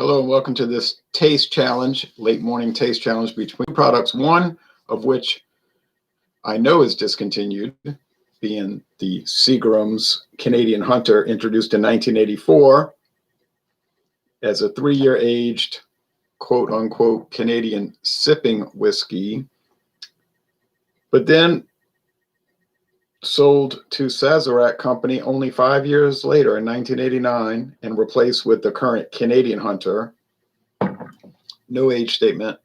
Hello and welcome to this taste challenge, late morning taste challenge between products, one of which I know is discontinued, being the Seagram's Canadian Hunter, introduced in 1984 as a 3-year aged, quote unquote, Canadian sipping whiskey, but then sold to Sazerac Company only 5 years later in 1989 and replaced with the current Canadian Hunter. No age statement.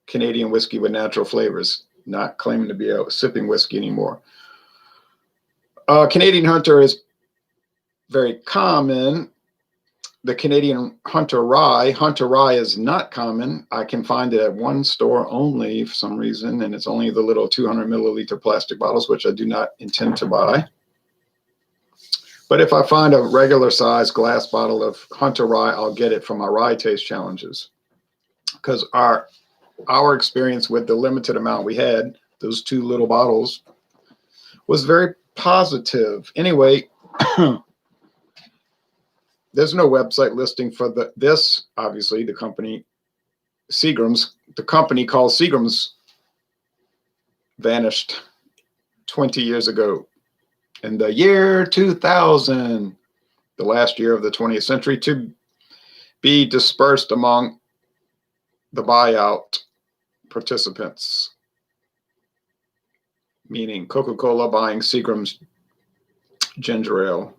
Canadian whiskey with natural flavors, not claiming to be a sipping whiskey anymore. Canadian Hunter is very common. The Canadian Hunter Rye is not common. I can find it at one store only for some reason, and it's only the little 200 milliliter plastic bottles, which I do not intend to buy. But if I find a regular size glass bottle of Hunter Rye, I'll get it for my rye taste challenges. Because our experience with the limited amount we had, those two little bottles, was very positive. Anyway, there's no website listing for this. Obviously, the company Seagram's, the company called Seagram's, vanished 20 years ago. In the year 2000, the last year of the 20th century, to be dispersed among the buyout participants, meaning Coca-Cola buying Seagram's ginger ale,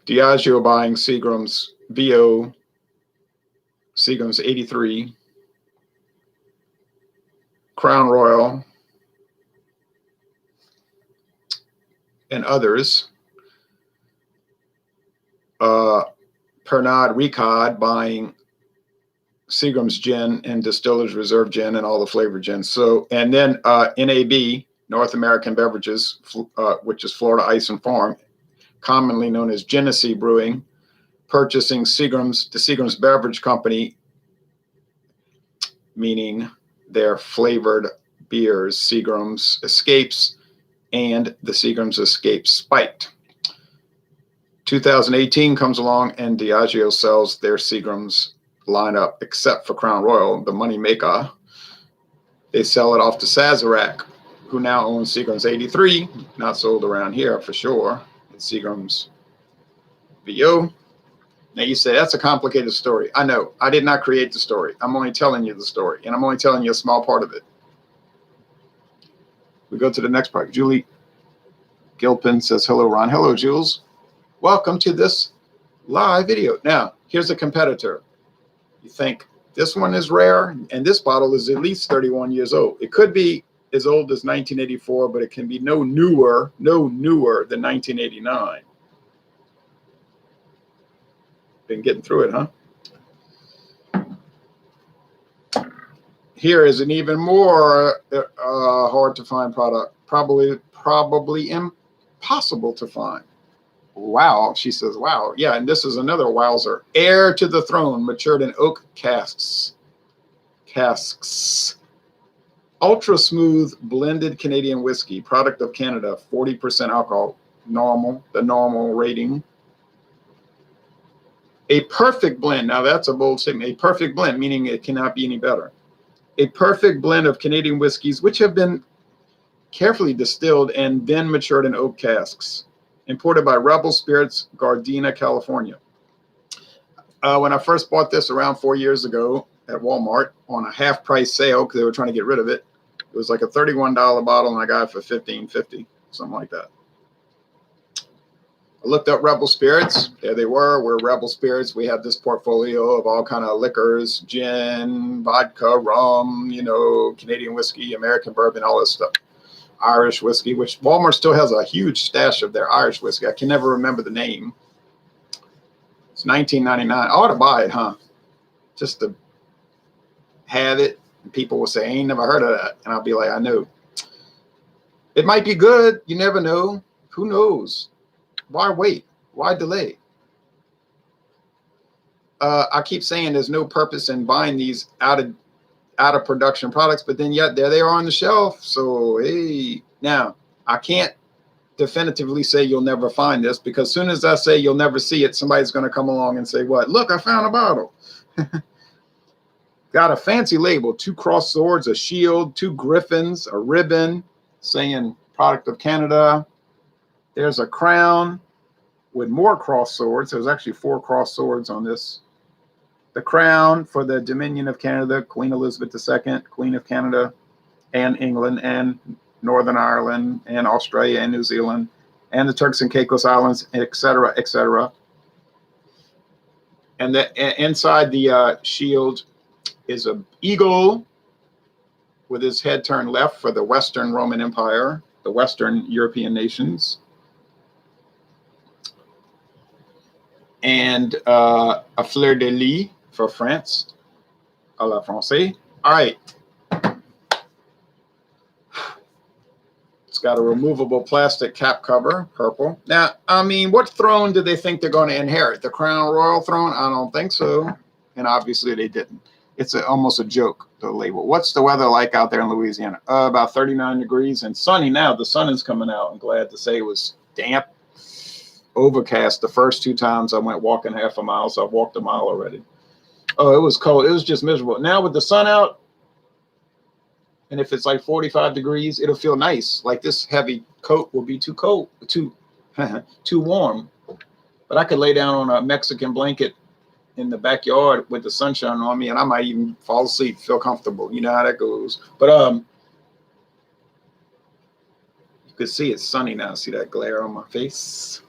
Diageo buying Seagram's VO, Seagram's 83, Crown Royal, and others. Pernod Ricard buying Seagram's gin and Distillers Reserve gin and all the flavored gin. So, and then NAB, North American Beverages, which is Florida Ice and Farm, commonly known as Genesee Brewing, purchasing the Seagram's Beverage Company, meaning their flavored beers, Seagram's Escapes and the Seagram's Escape Spiked. 2018 comes along and Diageo sells their Seagram's lineup, except for Crown Royal, the money maker. They sell it off to Sazerac, who now owns Seagram's 83, not sold around here for sure. It's Seagram's VO. Now you say that's a complicated story. I know. I did not create the story. I'm only telling you the story, and I'm only telling you a small part of it. We go to the next part. Julie Gilpin says, hello, Ron. Hello, Jules. Welcome to this live video. Now, here's a competitor. You think this one is rare, and this bottle is at least 31 years old. It could be as old as 1984, but it can be no newer than 1989. Been getting through it, huh? Here is an even more hard to find product, probably impossible to find. Wow, she says, wow. Yeah, and this is another wowzer. Heir to the Throne, matured in oak casks. Ultra smooth blended Canadian whiskey, product of Canada, 40% alcohol, the normal rating. A perfect blend. Now that's a bold statement. A perfect blend, meaning it cannot be any better. A perfect blend of Canadian whiskeys, which have been carefully distilled and then matured in oak casks. Imported by Rebel Spirits, Gardena, California. When I first bought this around 4 years ago at Walmart on a half-price sale because they were trying to get rid of it, it was like a $31 bottle, and I got it for $15.50, something like that. I looked up Rebel Spirits. There they were. We're Rebel Spirits. We have this portfolio of all kind of liquors, gin, vodka, rum, Canadian whiskey, American bourbon, all this stuff. Irish whiskey, which Walmart still has a huge stash of their Irish whiskey. I can never remember the name. It's $19.99. I ought to buy it, huh? Just to have it. And people will say, I ain't never heard of that. And I'll be like, I know. It might be good. You never know. Who knows? Why wait? Why delay? I keep saying there's no purpose in buying these out of production products, but then yet there they are on the shelf. So hey, now I can't definitively say you'll never find this, because as soon as I say you'll never see it, somebody's going to come along and say, what? Look, I found a bottle. Got a fancy label, 2 cross swords, a shield, 2 griffins, a ribbon saying product of Canada. There's a crown with more cross swords. There's actually 4 cross swords on this. The crown for the Dominion of Canada, Queen Elizabeth II, Queen of Canada, and England, and Northern Ireland, and Australia, and New Zealand, and the Turks and Caicos Islands, etc., etc. And inside the shield is an eagle with his head turned left for the Western Roman Empire, the Western European nations. And a fleur-de-lis for France, à la française. All right. It's got a removable plastic cap cover, purple. Now, I mean, what throne do they think they're going to inherit? The Crown Royal throne? I don't think so. And obviously they didn't. It's almost a joke, the label. What's the weather like out there in Louisiana? About 39 degrees and sunny now. The sun is coming out. I'm glad to say it was damp, overcast the first 2 times I went walking half a mile, so I've walked a mile already. Oh, it was cold. It was just miserable. Now with the sun out, and if it's like 45 degrees, it'll feel nice. Like this heavy coat will be too cold, too warm. But I could lay down on a Mexican blanket in the backyard with the sunshine on me, and I might even fall asleep, feel comfortable. You know how that goes. But you could see it's sunny now. See that glare on my face?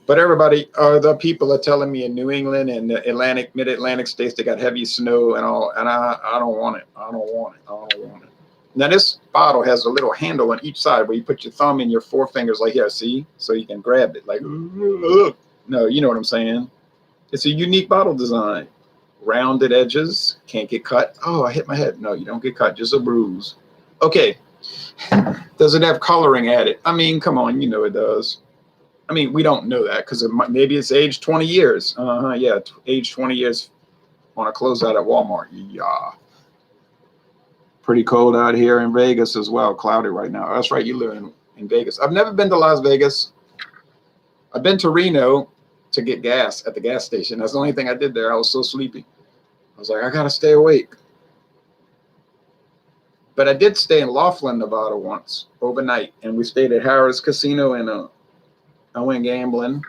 But everybody, the people are telling me in New England and the mid-Atlantic states, they got heavy snow and all, and I don't want it. I don't want it. I don't want it. Now this bottle has a little handle on each side where you put your thumb and your 4 fingers like here, see? So you can grab it like, no, you know what I'm saying? It's a unique bottle design. Rounded edges, can't get cut. Oh, I hit my head. No, you don't get cut, just a bruise. Okay. Does it have coloring added? I mean, come on, you know it does. I mean, we don't know that because maybe it's aged 20 years. Yeah, aged 20 years on a closeout at Walmart. Yeah. Pretty cold out here in Vegas as well. Cloudy right now. That's right, you live in Vegas. I've never been to Las Vegas. I've been to Reno to get gas at the gas station. That's the only thing I did there. I was so sleepy. I was like, I got to stay awake. But I did stay in Laughlin, Nevada once overnight. And we stayed at Harris Casino and I went gambling.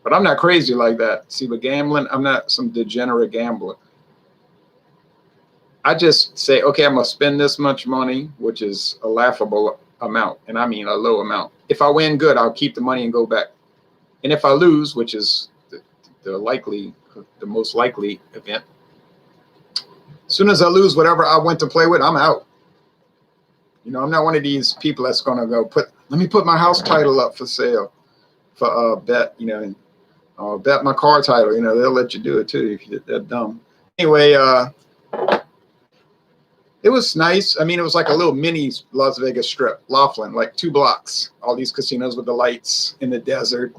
But I'm not crazy like that. See, with gambling, I'm not some degenerate gambler. I just say, okay, I'm going to spend this much money, which is a laughable amount. And I mean a low amount. If I win, good, I'll keep the money and go back. And if I lose, which is the most likely event, as soon as I lose whatever I went to play with, I'm out. You know, I'm not one of these people that's going to go let me put my house title up for sale for bet, you know, and bet my car title. You know, they'll let you do it too if you're that dumb. Anyway, it was nice. I mean, it was like a little mini Las Vegas strip, Laughlin, like 2 blocks. All these casinos with the lights in the desert.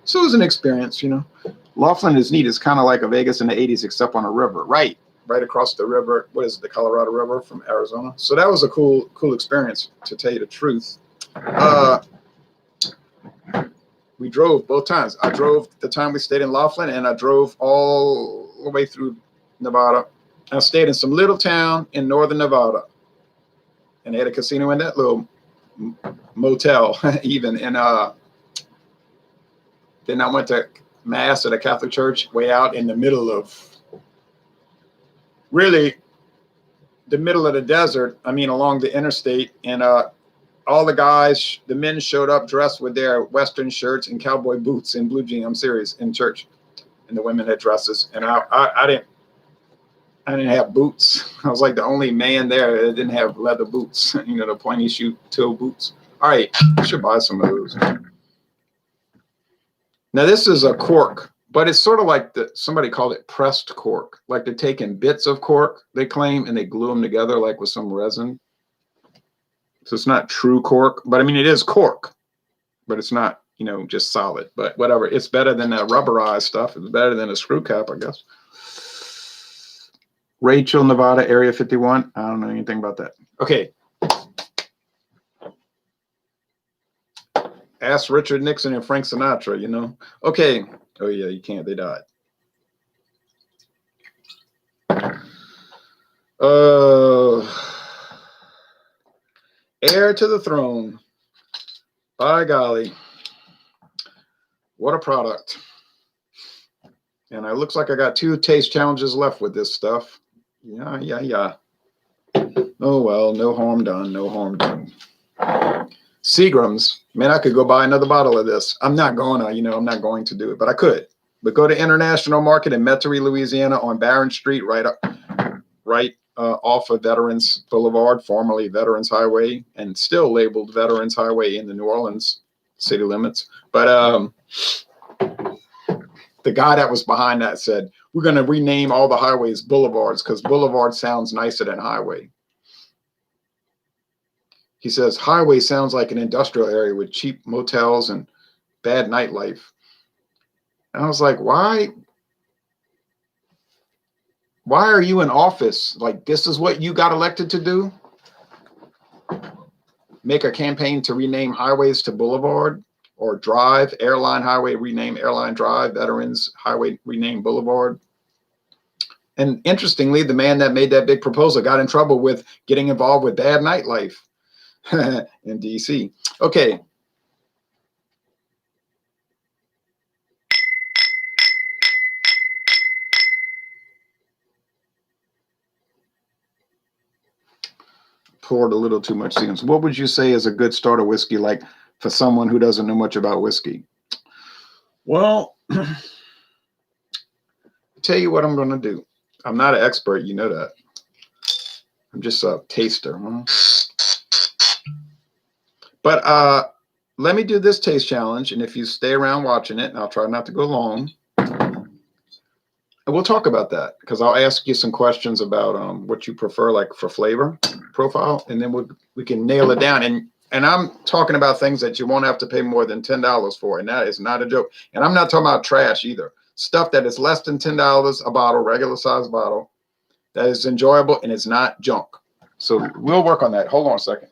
So it was an experience, you know. Laughlin is neat. It's kind of like a Vegas in the 80s, except on a river, right across the river. What is it, the Colorado River from Arizona? So that was a cool experience, to tell you the truth. We drove both times. I drove the time we stayed in Laughlin, and I drove all the way through Nevada. I stayed in some little town in northern Nevada, and they had a casino in that little motel even. And then I went to Mass at a Catholic church way out in the middle of, really, the middle of the desert. I mean, along the interstate. And all the guys, the men showed up dressed with their Western shirts and cowboy boots and blue jeans. I'm serious, in church. And the women had dresses. And I didn't have boots. I was like the only man there that didn't have leather boots. You know, the pointy shoe toe boots. All right, I should buy some of those. Now this is a cork, but it's sort of like somebody called it pressed cork. Like they're taking bits of cork, they claim, and they glue them together like with some resin. So it's not true cork, but I mean, it is cork, but it's not, you know, just solid. But whatever, it's better than that rubberized stuff. It's better than a screw cap, I guess. Rachel, Nevada, Area 51. I don't know anything about that. Okay. Ask Richard Nixon and Frank Sinatra, you know. Okay. Oh yeah, you can't. They died. Heir to the throne. By golly. What a product. And it looks like I got 2 taste challenges left with this stuff. Yeah. Oh, well, no harm done. No harm done. Seagrams. Man, I could go buy another bottle of this. I'm not going to, I'm not going to do it, but I could. But go to International Market in Metairie, Louisiana on Barron Street, right off of Veterans Boulevard, formerly Veterans Highway, and still labeled Veterans Highway in the New Orleans city limits. But the guy that was behind that said, we're going to rename all the highways boulevards because boulevard sounds nicer than highway. He says, highway sounds like an industrial area with cheap motels and bad nightlife. And I was like, why are you in office? Like, this is what you got elected to do? Make a campaign to rename highways to boulevard, or drive, airline highway, rename airline drive, veterans highway, rename boulevard. And interestingly, the man that made that big proposal got in trouble with getting involved with bad nightlife in DC. Okay. Poured a little too much Seagrams. What would you say is a good starter whiskey, like for someone who doesn't know much about whiskey? Well, I'll tell you what I'm going to do. I'm not an expert, you know that. I'm just a taster. But let me do this taste challenge, and if you stay around watching it, and I'll try not to go long, and we'll talk about that, because I'll ask you some questions about what you prefer, like for flavor profile, and then we can nail it down. And I'm talking about things that you won't have to pay more than $10 for, and that is not a joke. And I'm not talking about trash either. Stuff that is less than $10 a bottle, regular size bottle, that is enjoyable and it's not junk. So we'll work on that. Hold on a second.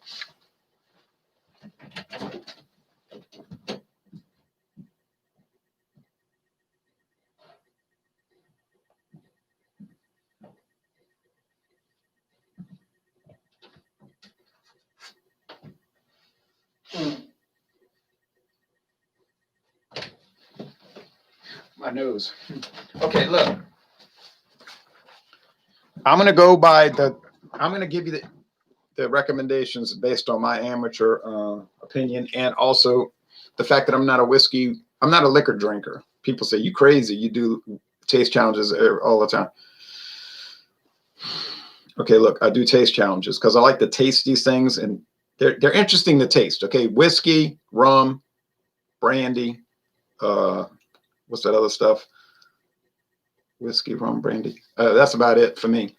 My nose. Okay, look. I'm going to go by I'm going to give you the recommendations based on my amateur opinion, and also the fact that I'm not a liquor drinker. People say, you crazy, you do taste challenges all the time. Okay, look, I do taste challenges because I like to taste these things, and they're interesting to taste. Okay, whiskey, rum, brandy, what's that other stuff? Whiskey, rum, brandy. That's about it for me.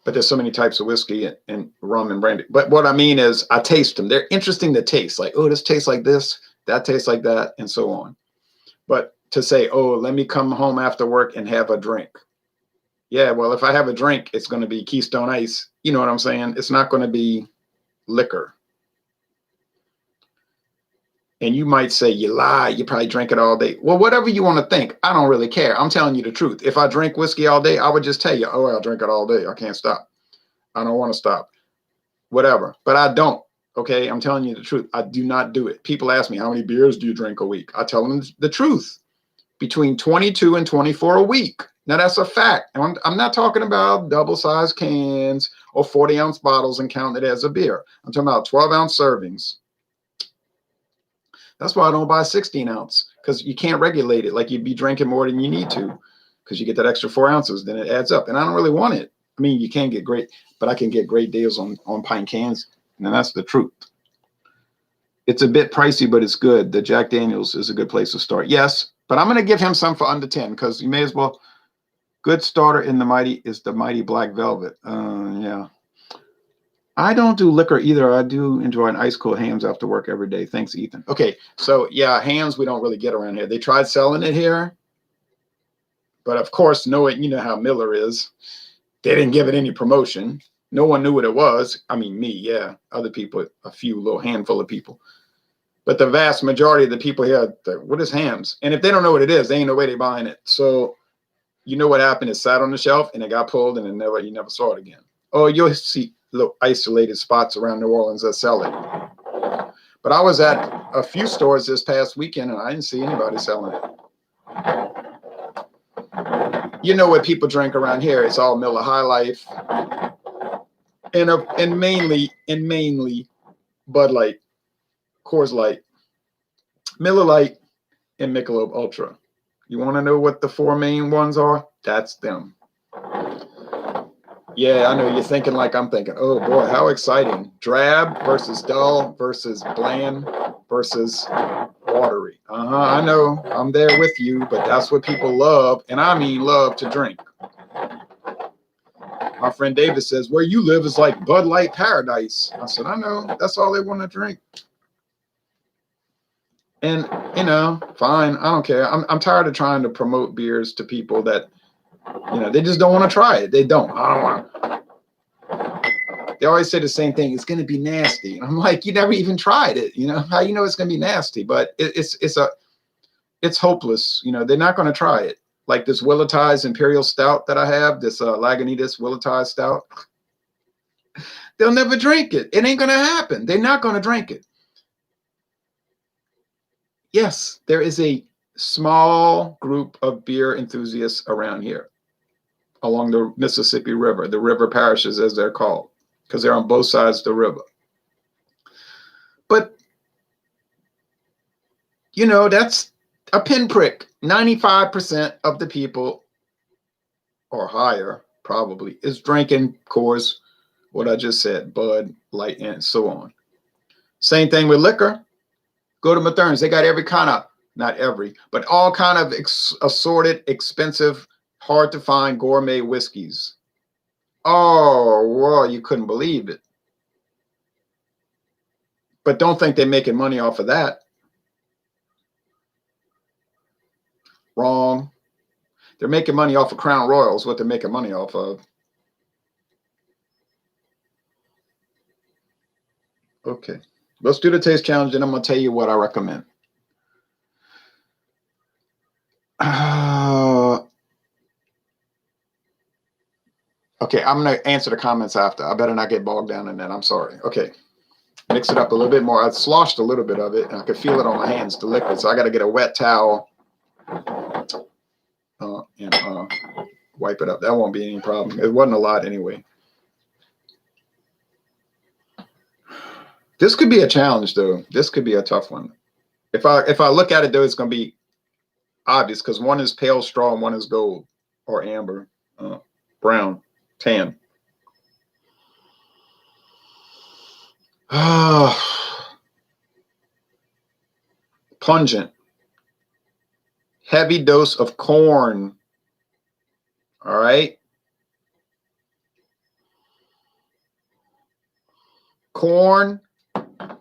But there's so many types of whiskey and rum and brandy. But what I mean is I taste them. They're interesting to taste. Like, oh, this tastes like this, that tastes like that, and so on. But to say, oh, let me come home after work and have a drink. Yeah, well, if I have a drink, it's going to be Keystone Ice. You know what I'm saying? It's not going to be liquor. And you might say, you lie, you probably drink it all day. Well, whatever you want to think, I don't really care. I'm telling you the truth. If I drink whiskey all day, I would just tell you, oh, I'll drink it all day. I can't stop. I don't want to stop. Whatever. But I don't. Okay, I'm telling you the truth. I do not do it. People ask me, how many beers do you drink a week? I tell them the truth. Between 22 and 24 a week. Now, that's a fact. I'm not talking about double-sized cans or 40-ounce bottles and counting it as a beer. I'm talking about 12-ounce servings. That's why I don't buy 16-ounce, because you can't regulate it. Like, you'd be drinking more than you need to because you get that extra 4 ounces. Then it adds up. And I don't really want it. I mean, you can get great, but I can get great deals on pint cans. And that's the truth. It's a bit pricey, but it's good. The Jack Daniels is a good place to start. Yes, but I'm going to give him some for under 10 because you may as well. Good starter in the mighty Black Velvet. Yeah. I don't do liquor either. I do enjoy an ice cold Hams after work every day. Thanks, Ethan. Okay, so yeah, Hams we don't really get around here. They tried selling it here, but of course, you know how Miller is. They didn't give it any promotion. No one knew what it was. I mean, me, yeah. Other people, a few little handful of people. But the vast majority of the people here, what is hams? And if they don't know what it is, they ain't no way they buying it. So you know what happened? It sat on the shelf and it got pulled, and you never saw it again. Oh, you'll see little isolated spots around New Orleans that sell it. But I was at a few stores this past weekend and I didn't see anybody selling it. You know what people drink around here? It's all Miller High Life and mainly Bud Light, Coors Light, Miller Lite, and Michelob Ultra. You want to know what the 4 main ones are? That's them. Yeah, I know you're thinking like I'm thinking. Oh boy, how exciting. Drab versus dull versus bland versus watery. I know, I'm there with you, but that's what people love, and I mean love to drink. My friend David says, where you live is like Bud Light paradise. I said, I know, that's all they want to drink. And, you know, fine, I don't care. I'm tired of trying to promote beers to people that, you know, they just don't want to try it. They don't. I don't want to. They always say the same thing. It's going to be nasty. And I'm like, you never even tried it. You know, how you know it's going to be nasty? But it's hopeless. You know, they're not going to try it. Like this Willetized Imperial Stout that I have, this Lagunitas Willetized Stout. They'll never drink it. It ain't going to happen. They're not going to drink it. Yes, there is a small group of beer enthusiasts around here along the Mississippi River, the river parishes as they're called, because they're on both sides of the river. But, you know, that's a pinprick. 95% of the people, or higher probably, is drinking Coors, what I just said, Bud, Light, and so on. Same thing with liquor. Go to Mathern's. They got every kind of, not every, but all kind of assorted, expensive, hard to find gourmet whiskeys. Oh, well, you couldn't believe it. But don't think they're making money off of that. Wrong. They're making money off of Crown Royals, what they're making money off of. Okay. Let's do the taste challenge, and I'm going to tell you what I recommend. Okay, I'm going to answer the comments after. I better not get bogged down in that. I'm sorry. Okay. Mix it up a little bit more. I sloshed a little bit of it, and I could feel it on my hands, the liquid. So I got to get a wet towel and wipe it up. That won't be any problem. It wasn't a lot anyway. This could be a challenge, though. This could be a tough one. If I look at it, though, it's going to be obvious because one is pale straw and one is gold or amber, brown, tan. Pungent. Heavy dose of corn. All right. Corn.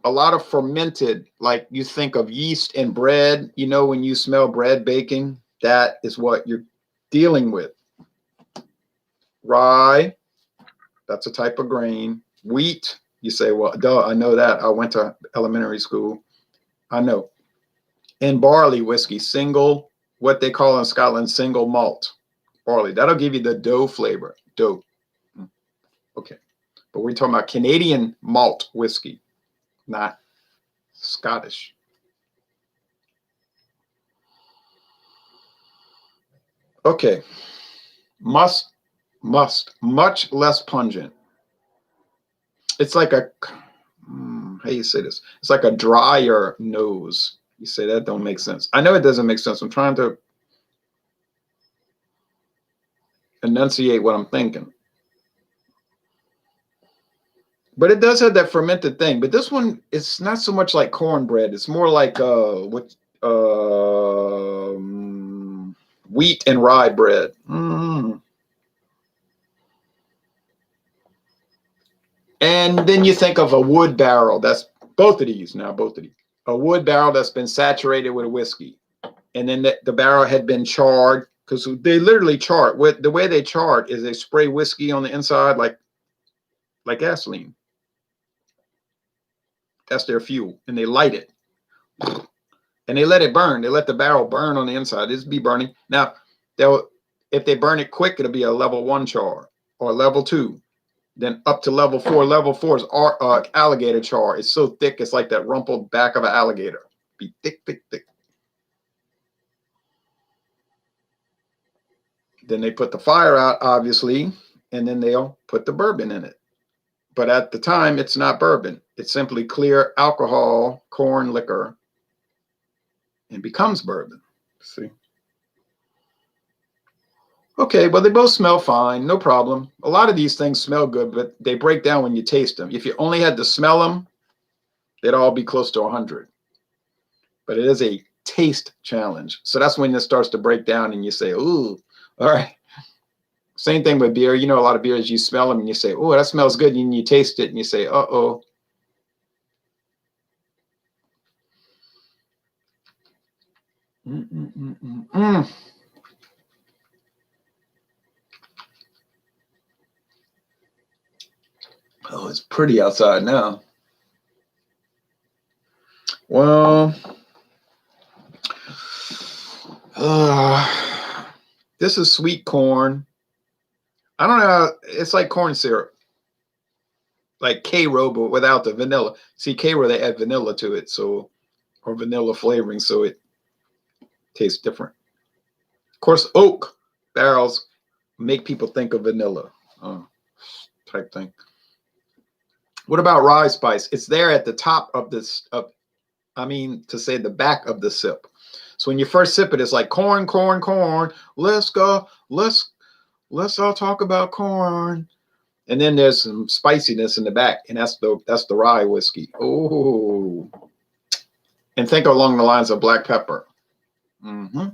A lot of fermented, like you think of yeast and bread, you know, when you smell bread baking, that is what you're dealing with. Rye, that's a type of grain. Wheat, you say, well, duh, I know that. I went to elementary school. I know. And barley whiskey, single, what they call in Scotland, single malt barley. That'll give you the dough flavor. Dough. Okay. But we're talking about Canadian malt whiskey, not Scottish. Okay. Much less pungent. It's like a, how do you say this? It's like a drier nose. You say that don't make sense. I know it doesn't make sense. I'm trying to enunciate what I'm thinking. But it does have that fermented thing. But this one, it's not so much like cornbread. It's more like wheat and rye bread. And then you think of a wood barrel. That's both of these now, both of these. A wood barrel that's been saturated with whiskey. And then the barrel had been charred because they literally char it. The way they char it is they spray whiskey on the inside like gasoline. That's their fuel, and they light it. And they let it burn. They let the barrel burn on the inside. It's be burning. Now, if they burn it quick, it'll be a level 1 char or level 2. Then up to level 4. Level 4 is alligator char. It's so thick, it's like that rumpled back of an alligator. Be thick, thick, thick. Then they put the fire out, obviously, and then they'll put the bourbon in it. But at the time, it's not bourbon. It's simply clear alcohol, corn liquor, and becomes bourbon. See? Okay, well, they both smell fine, no problem. A lot of these things smell good, but they break down when you taste them. If you only had to smell them, they'd all be close to 100. But it is a taste challenge. So that's when it starts to break down and you say, ooh, all right. Same thing with beer. You know, a lot of beers, you smell them and you say, oh, that smells good. And you taste it and you say, uh-oh. Oh, it's pretty outside now. Well, this is sweet corn. I don't know. It's like corn syrup, like K-Ro, but without the vanilla. See, K-Ro, they add vanilla to it, so, or vanilla flavoring, so it tastes different. Of course, oak barrels make people think of vanilla type thing. What about rye spice? It's there at the top of this, to say the back of the sip. So when you first sip it, it's like corn, corn, corn. Let's go. Let's all talk about corn. And then there's some spiciness in the back, and that's the rye whiskey. Oh, and think along the lines of black pepper. Mm-hmm.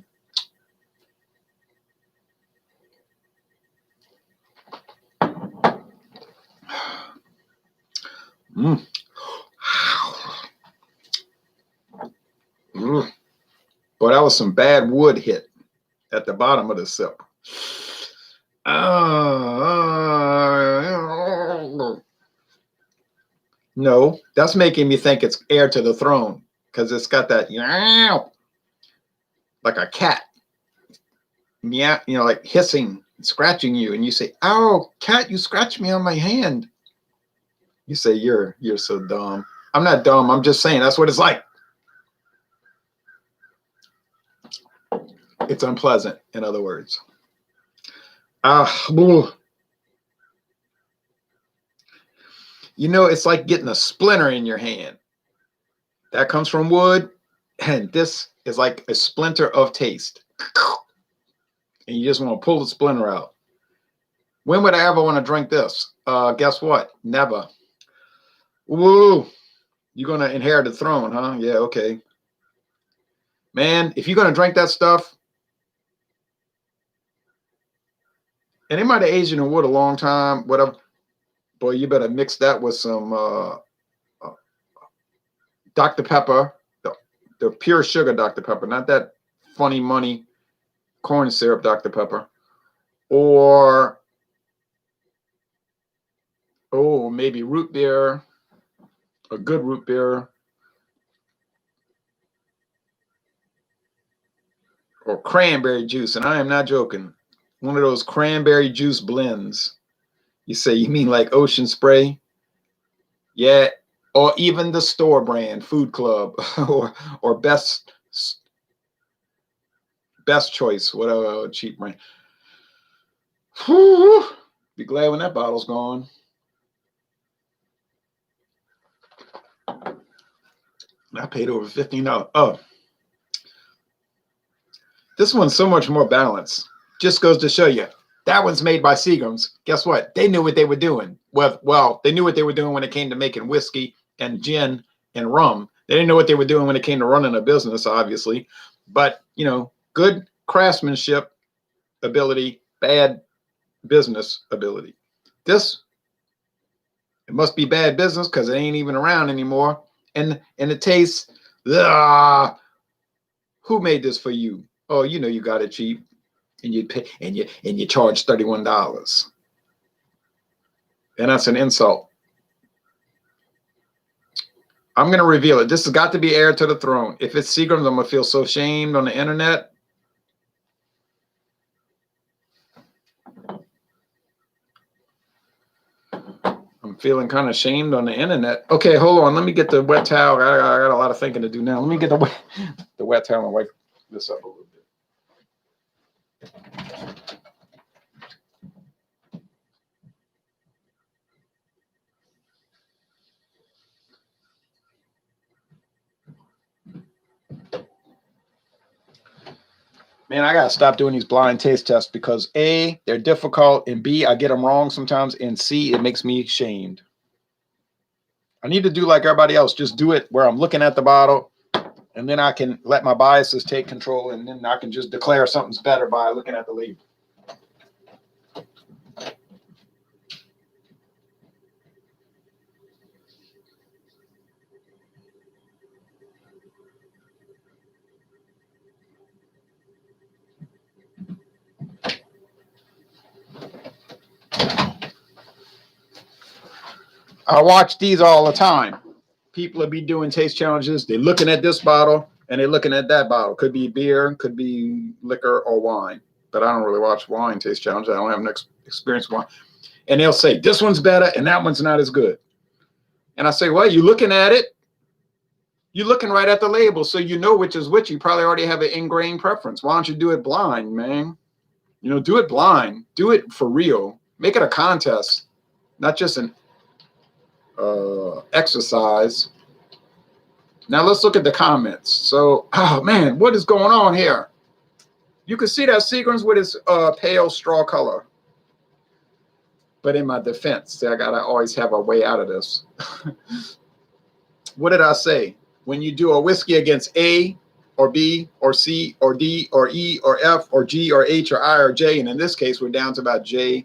Mm. Mm. Boy, that was some bad wood hit at the bottom of the sip. No, that's making me think it's Heir to the Throne because it's got that like a cat, yeah, like hissing, scratching you, and you say, "Oh, cat, you scratched me on my hand." You say, "You're so dumb." I'm not dumb. I'm just saying that's what it's like. It's unpleasant, in other words. It's like getting a splinter in your hand. That comes from wood, and this is like a splinter of taste. And you just want to pull the splinter out. When would I ever want to drink this? Guess what? Never. Woo! You're going to inherit the throne, huh? Yeah, okay. Man, if you're going to drink that stuff, and it might have aged in wood a long time, whatever, boy, you better mix that with some Dr. Pepper, the pure sugar Dr. Pepper, not that funny money corn syrup Dr. Pepper, or maybe root beer, a good root beer, or cranberry juice. And I am not joking. One of those cranberry juice blends. You say, you mean like Ocean Spray? Yeah. Or even the store brand Food Club or Best Choice, whatever cheap brand. Whew, be glad when that bottle's gone. I paid over $15. Oh, this one's so much more balanced. Just goes to show you. That one's made by Seagrams. Guess what? They knew what they were doing. Well, they knew what they were doing when it came to making whiskey and gin and rum. They didn't know what they were doing when it came to running a business, obviously. But, good craftsmanship ability, bad business ability. It must be bad business because it ain't even around anymore. And it tastes, who made this for you? Oh, you got it cheap. And you pay, and you charge $31. And that's an insult. I'm going to reveal it. This has got to be heir to the throne. If it's Seagram's, I'm going to feel so shamed on the internet. I'm feeling kind of shamed on the internet. Okay, hold on. Let me get the wet towel. I got a lot of thinking to do now. Let me get the wet towel and wipe this up a little bit. Man, I gotta stop doing these blind taste tests because A, they're difficult, and B, I get them wrong sometimes, and C, it makes me shamed. I need to do like everybody else, just do it where I'm looking at the bottle, and then I can let my biases take control, and then I can just declare something's better by looking at the label. I watch these all the time. People will be doing taste challenges. They're looking at this bottle and they're looking at that bottle. Could be beer, could be liquor or wine. But I don't really watch wine taste challenges. I don't have an experience with wine. And they'll say, this one's better and that one's not as good. And I say, well, you're looking at it. You're looking right at the label. So you know which is which. You probably already have an ingrained preference. Why don't you do it blind, man? You know, do it blind. Do it for real. Make it a contest, not just an exercise. Now let's look at the comments. So, oh man, what is going on here? You can see that Seagram's with its pale straw color. But in my defense, see, I gotta always have a way out of this. What did I say? When you do a whiskey against A or B or C or D or E or F or G or H or I or J, and in this case, we're down to about J,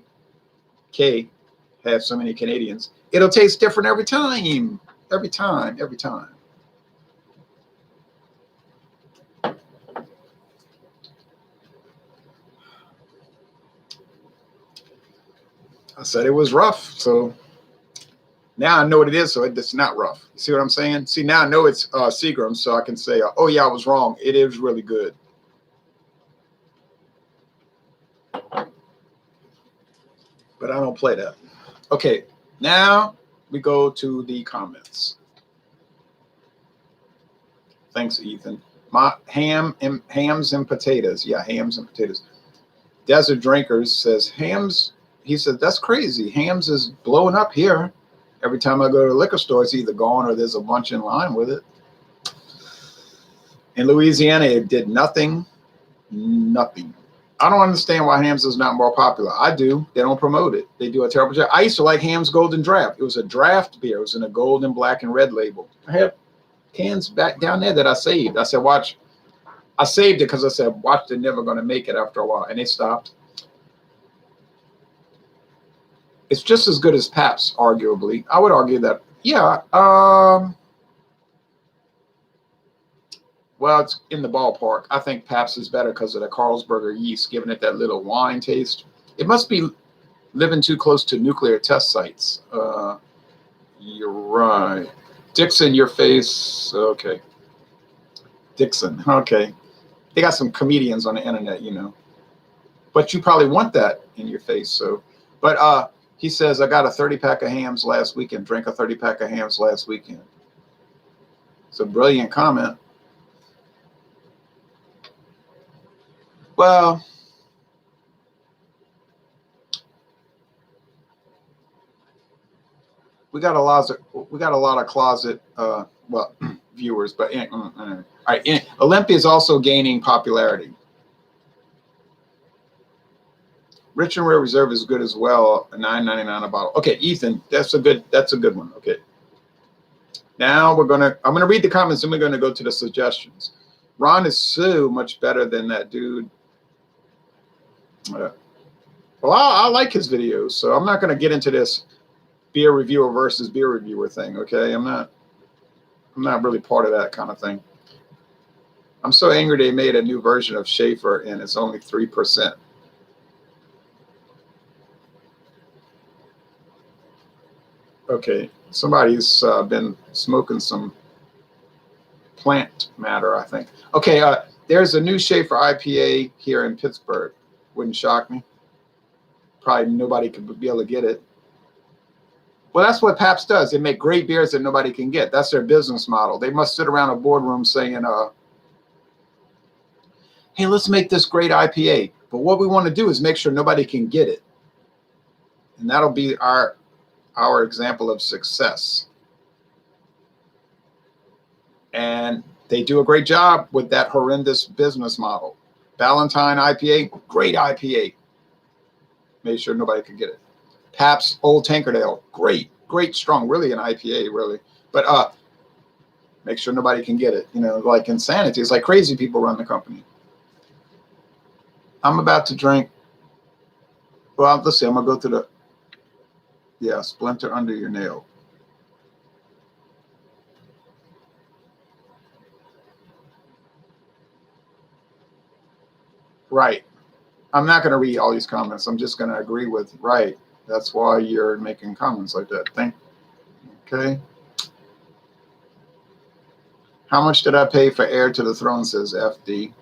K, have so many Canadians. It'll taste different every time. Every time, every time. I said it was rough, so now I know what it is, so it's not rough. You see what I'm saying? See, now I know it's Seagram, so I can say, oh yeah, I was wrong. It is really good. But I don't play that. Okay, now we go to the comments. Thanks, Ethan. My hams and potatoes. Yeah, hams and potatoes. Desert Drinkers says hams. He said that's crazy. Hams is blowing up here. Every time I go to the liquor store, it's either gone or there's a bunch in line with it. In Louisiana, it did nothing. Nothing. I don't understand why Hams is not more popular. I do. They don't promote it. They do a terrible job. I used to like Hams Golden Draft. It was a draft beer. It was in a golden, black, and red label. I have cans back down there that I saved. I said, watch. I saved it because I said, watch, they're never going to make it after a while. And they stopped. It's just as good as Pabst, arguably. I would argue that, yeah. Well, it's in the ballpark. I think Pabst is better because of the Carlsberger yeast, giving it that little wine taste. It must be living too close to nuclear test sites. You're right. Dixon, your face. Okay. Dixon. Okay. They got some comedians on the internet, you know. But you probably want that in your face. So, but he says, I got a 30-pack of hams last weekend, drank a 30-pack of hams last weekend. It's a brilliant comment. Well, we got a lot of closet viewers, but all right. Olympia is also gaining popularity. Rich and Rare Reserve is good as well. $9.99 a bottle. Okay, Ethan, that's a good one. Okay. Now I'm gonna read the comments and we're gonna go to the suggestions. Ron is so much better than that dude. Well, I like his videos, so I'm not going to get into this beer reviewer versus beer reviewer thing. Okay, I'm not really part of that kind of thing. I'm so angry they made a new version of Schaefer and it's only 3%. Okay, somebody's been smoking some plant matter, I think. Okay, there's a new Schaefer IPA here in Pittsburgh. Wouldn't shock me. Probably nobody could be able to get it. Well, that's what Pabst does. They make great beers that nobody can get. That's their business model. They must sit around a boardroom saying, hey, let's make this great IPA. But what we want to do is make sure nobody can get it. And that'll be our example of success. And they do a great job with that horrendous business model. Valentine IPA, great IPA. Made sure nobody could get it. Pabst Old Tankard Ale, great, strong, really an IPA, really. But make sure nobody can get it. You know, like insanity. It's like crazy people run the company. I'm about to drink. Well, let's see. I'm going to go to the, splinter under your nail. Right. I'm not going to read all these comments. I'm just going to agree with, right. That's why you're making comments like that. Okay. How much did I pay for Heir to the Throne, says FD?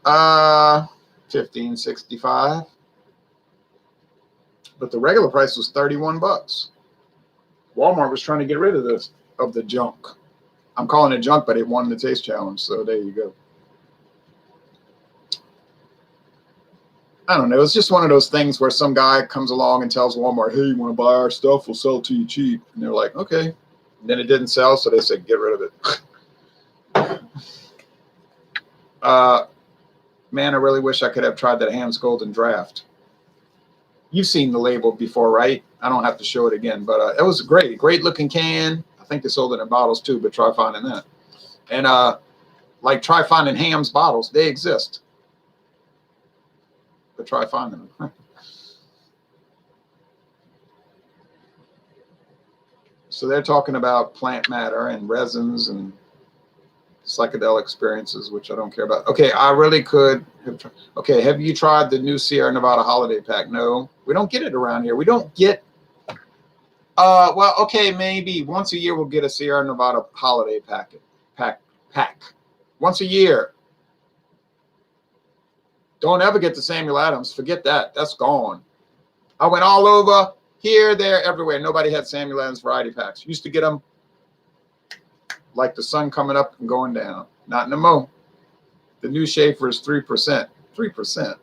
$15.65. But the regular price was $31. Walmart was trying to get rid of the junk. I'm calling it junk, but it won the taste challenge. So there you go. I don't know. It's just one of those things where some guy comes along and tells Walmart, hey, you want to buy our stuff? We'll sell it to you cheap. And they're like, okay. And then it didn't sell, so they said, get rid of it. Man, I really wish I could have tried that Ham's Golden Draft. You've seen the label before, right? I don't have to show it again, but it was great looking can. I think they sold it in bottles too, but try finding that. And like try finding Ham's bottles. They exist. But try finding them. So they're talking about plant matter and resins and psychedelic experiences, which I don't care about. Okay, I really could have tried. Okay, have you tried the new Sierra Nevada holiday pack? No, we don't get it around here. We don't get, well, okay, maybe once a year we'll get a Sierra Nevada holiday pack. Once a year. Don't ever get the Samuel Adams. Forget that. That's gone. I went all over, here, there, everywhere. Nobody had Samuel Adams variety packs. Used to get them like the sun coming up and going down. Not no more. The new Schaefer is 3%. 3%.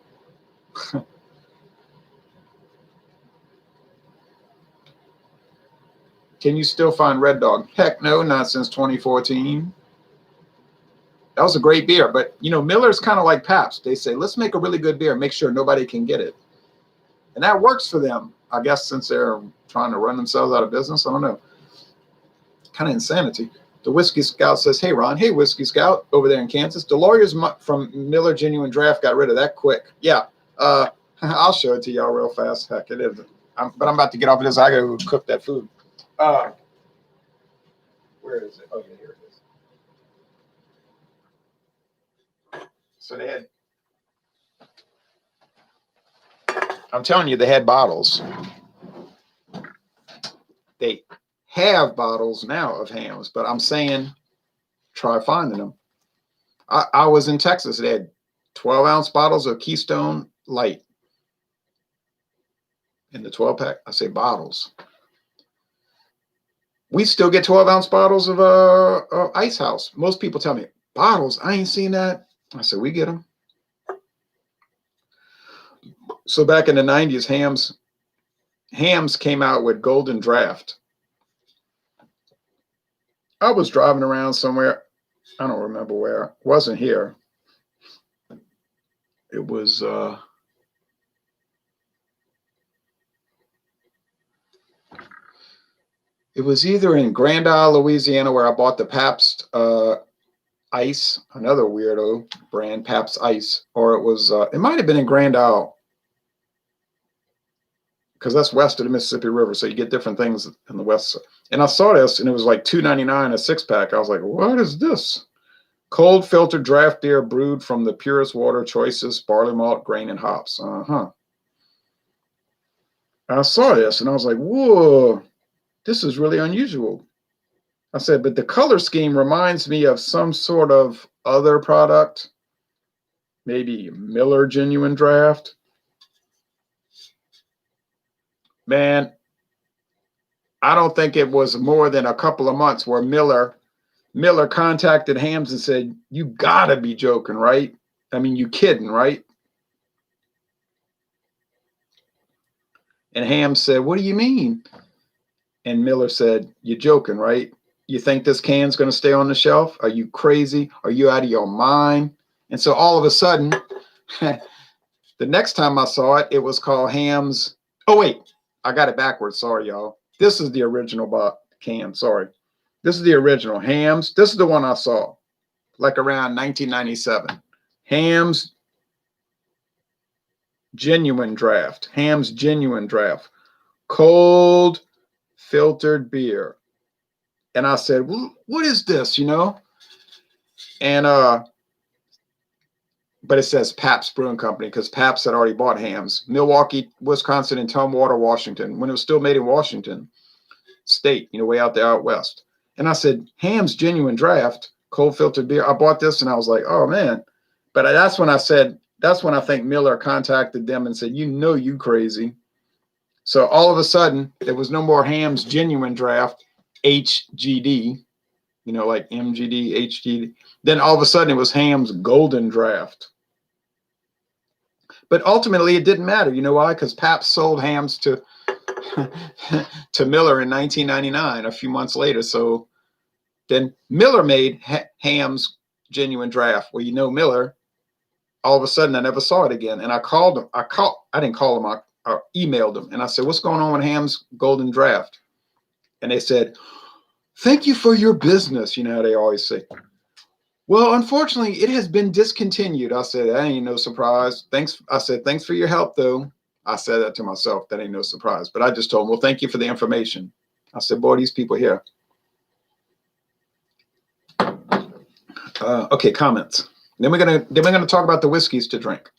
Can you still find Red Dog? Heck no, not since 2014. That was a great beer. But, you know, Miller's kind of like Pabst. They say, let's make a really good beer. Make sure nobody can get it. And that works for them, I guess, since they're trying to run themselves out of business. I don't know. Kind of insanity. The Whiskey Scout says, hey, Ron. Hey, Whiskey Scout over there in Kansas. The lawyers from Miller Genuine Draft got rid of that quick. Yeah. I'll show it to y'all real fast. Heck, it is. But I'm about to get off of this. I got to cook that food. Where is it? Oh, yeah, here it is. So they had, I'm telling you, they had bottles. They have bottles now of Hams, but I'm saying try finding them. I was in Texas. They had 12-ounce bottles of Keystone Light in the 12-pack. I say bottles. We still get 12-ounce bottles of Ice House. Most people tell me, bottles? I ain't seen that. I said, we get them. So back in the 90s, Hams came out with Golden Draft. I was driving around somewhere. I don't remember where. It wasn't here. It was either in Grand Isle, Louisiana, where I bought the Pabst Ice, another weirdo brand, Pabst Ice, or it was it might have been in Grand Isle, because that's west of the Mississippi River, so you get different things in the west. And I saw this, and it was like $2.99 a six-pack. I was like, what is this? Cold filtered draft beer brewed from the purest water, choicest barley malt, grain, and hops. I saw this and I was like, whoa, this is really unusual. I said, but the color scheme reminds me of some sort of other product, maybe Miller Genuine Draft. Man, I don't think it was more than a couple of months where Miller contacted Hams and said, you gotta be joking, right? I mean, you kidding, right? And Hams said, what do you mean? And Miller said, you're joking, right? You think this can's going to stay on the shelf? Are you crazy? Are you out of your mind? And so all of a sudden, the next time I saw it, it was called Hams. Oh, wait, I got it backwards. Sorry, y'all. This is the original can. Sorry. This is the original Hams. This is the one I saw like around 1997. Hams Genuine Draft. Hams Genuine Draft. Cold filtered beer. And I said, well, what is this, you know? And but it says Pabst Brewing Company because Pabst had already bought Hams. Milwaukee, Wisconsin, and Tumwater, Washington, when it was still made in Washington State, you know, way out there out west. And I said, Hams Genuine Draft, cold filtered beer. I bought this and I was like, oh man. But that's when I said, that's when I think Miller contacted them and said, you know, you crazy. So all of a sudden, there was no more Hams Genuine Draft, HGD, you know, like MGD, HGD. Then all of a sudden it was Hams Golden Draft. But ultimately it didn't matter. You know why? Because Pabst sold Hams to to Miller in 1999, a few months later. So then Miller made Hams Genuine Draft. Well, you know, Miller, all of a sudden I never saw it again. And I called him. I didn't call him. I emailed him and I said, what's going on with Hams Golden Draft? And they said, thank you for your business. You know how they always say. Well, unfortunately, it has been discontinued. I said, that ain't no surprise. Thanks. I said, thanks for your help, though. I said that to myself. That ain't no surprise. But I just told him, well, thank you for the information. I said, boy, these people here. Okay, comments. Then we're gonna talk about the whiskeys to drink.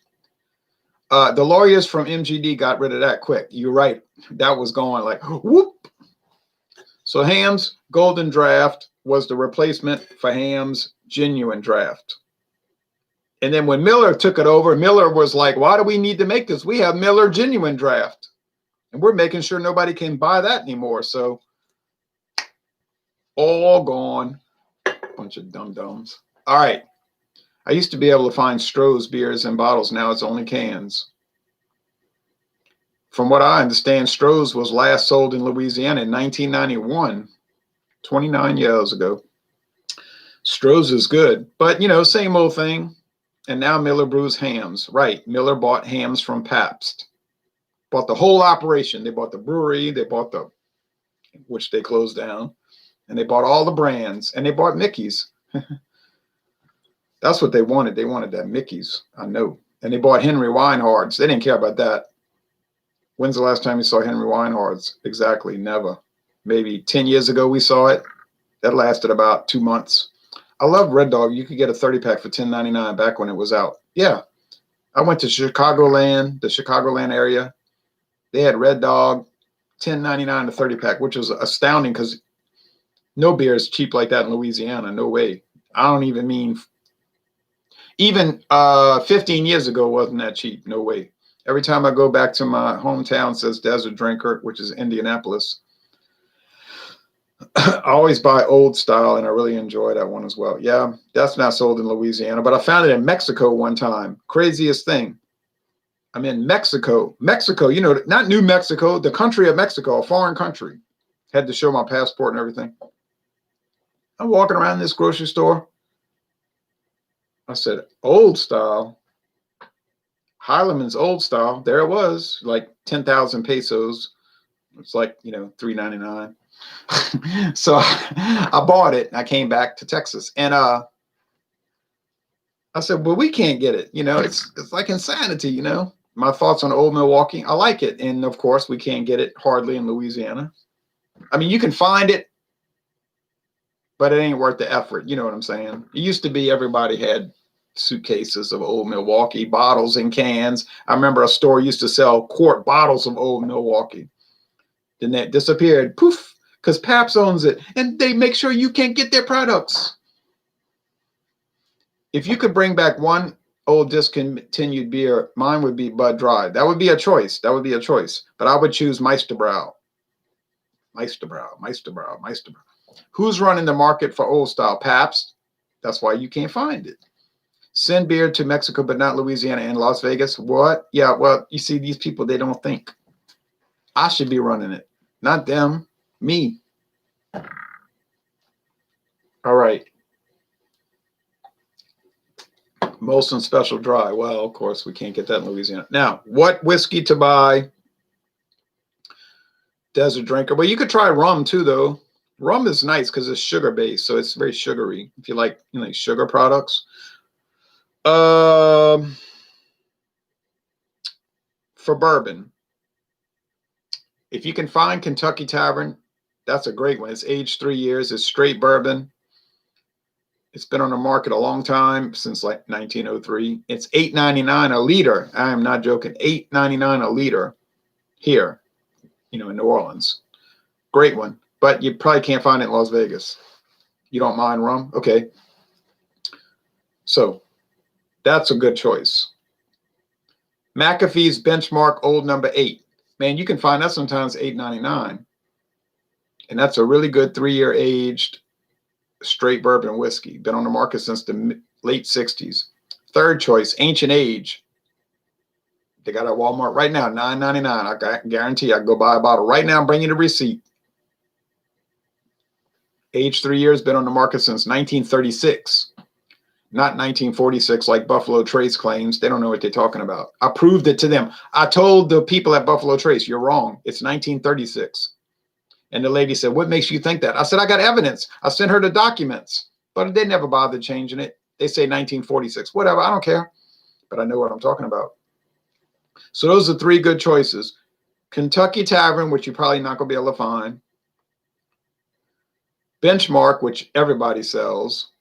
The lawyers from MGD got rid of that quick. You're right. That was going like whoop. So Hams Golden Draft was the replacement for Hams Genuine Draft. And then when Miller took it over, Miller was like, why do we need to make this? We have Miller Genuine Draft. And we're making sure nobody can buy that anymore. So all gone. Bunch of dum-dums. All right. I used to be able to find Stroh's beers in bottles. Now it's only cans. From what I understand, Stroh's was last sold in Louisiana in 1991, 29 years ago. Stroh's is good, but, you know, same old thing. And now Miller brews Hams. Right, Miller bought Hams from Pabst. Bought the whole operation. They bought the brewery. They bought which they closed down. And they bought all the brands. And they bought Mickey's. That's what they wanted. They wanted that Mickey's, I know. And they bought Henry Weinhard's. They didn't care about that. When's the last time you saw Henry Weinhard's? Exactly, never. Maybe 10 years ago we saw it. That lasted about 2 months. I love Red Dog. You could get a 30-pack for $10.99 back when it was out. Yeah. I went to Chicagoland, the Chicagoland area. They had Red Dog, $10.99 a 30-pack, which was astounding because no beer is cheap like that in Louisiana. No way. I don't even mean, even 15 years ago wasn't that cheap. No way. Every time I go back to my hometown, it says Desert Drinker, which is Indianapolis. I always buy Old Style, and I really enjoy that one as well. Yeah, that's not sold in Louisiana, but I found it in Mexico one time. Craziest thing. I'm in Mexico. Mexico, you know, not New Mexico, the country of Mexico, a foreign country. Had to show my passport and everything. I'm walking around this grocery store. I said, Old Style. Heileman's Old Style. There it was, like 10,000 pesos. It's like, you know, $3.99. So I bought it and I came back to Texas and I said, well, we can't get it. You know, it's like insanity, you know. My thoughts on Old Milwaukee. I like it. And of course we can't get it hardly in Louisiana. I mean, you can find it, but it ain't worth the effort. You know what I'm saying? It used to be everybody had suitcases of Old Milwaukee, bottles and cans. I remember a store used to sell quart bottles of Old Milwaukee. Then that disappeared, poof, because Pabst owns it, and they make sure you can't get their products. If you could bring back one old discontinued beer, mine would be Bud Dry. That would be a choice. That would be a choice. But I would choose Meisterbrow. Meisterbrow. Who's running the market for old style? Pabst. That's why you can't find it. Send beer to Mexico, but not Louisiana and Las Vegas. What? Yeah, well, you see, these people, they don't think. I should be running it. Not them. Me. All right. Molson Special Dry. Well, of course, we can't get that in Louisiana. Now, what whiskey to buy? Desert drinker. Well, you could try rum too, though. Rum is nice because it's sugar based, so it's very sugary. If you like, sugar products. For bourbon, if you can find Kentucky Tavern, that's a great one. It's aged 3 years. It's straight bourbon. It's been on the market a long time, since like 1903. It's $8.99 a liter. I am not joking. $8.99 a liter here, in New Orleans. Great one. But you probably can't find it in Las Vegas. You don't mind rum? Okay. So that's a good choice. McAfee's Benchmark Old Number 8. Man, you can find that sometimes $8.99. And that's a really good 3-year aged straight bourbon whiskey. Been on the market since the late 60s. Third choice, Ancient Age. They got it at Walmart right now, $9.99. I guarantee I can go buy a bottle right now and bring you the receipt. Aged 3 years, been on the market since 1936. Not 1946 like Buffalo Trace claims. They don't know what they're talking about. I proved it to them. I told the people at Buffalo Trace, you're wrong. It's 1936. And the lady said, what makes you think that? I said, I got evidence. I sent her the documents. But they never bothered changing it. They say 1946. Whatever, I don't care. But I know what I'm talking about. So those are 3 good choices. Kentucky Tavern, which you're probably not going to be able to find. Benchmark, which everybody sells.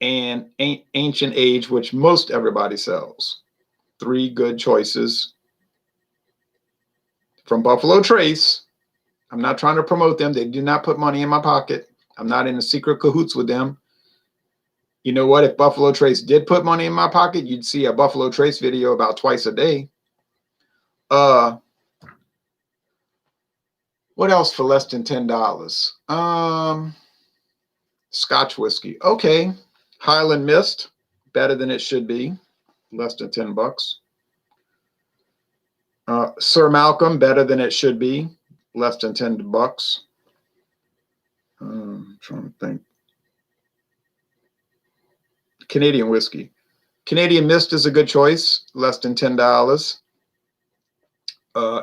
And Ancient Age, which most everybody sells. 3 good choices from Buffalo Trace. I'm not trying to promote them. They do not put money in my pocket. I'm not in a secret cahoots with them. You know what? If Buffalo Trace did put money in my pocket, you'd see a Buffalo Trace video about twice a day. What else for less than $10? Scotch whiskey. Okay. Highland Mist, better than it should be, less than $10. Sir Malcolm, better than it should be, less than $10. I'm trying to think. Canadian whiskey. Canadian Mist is a good choice, less than $10.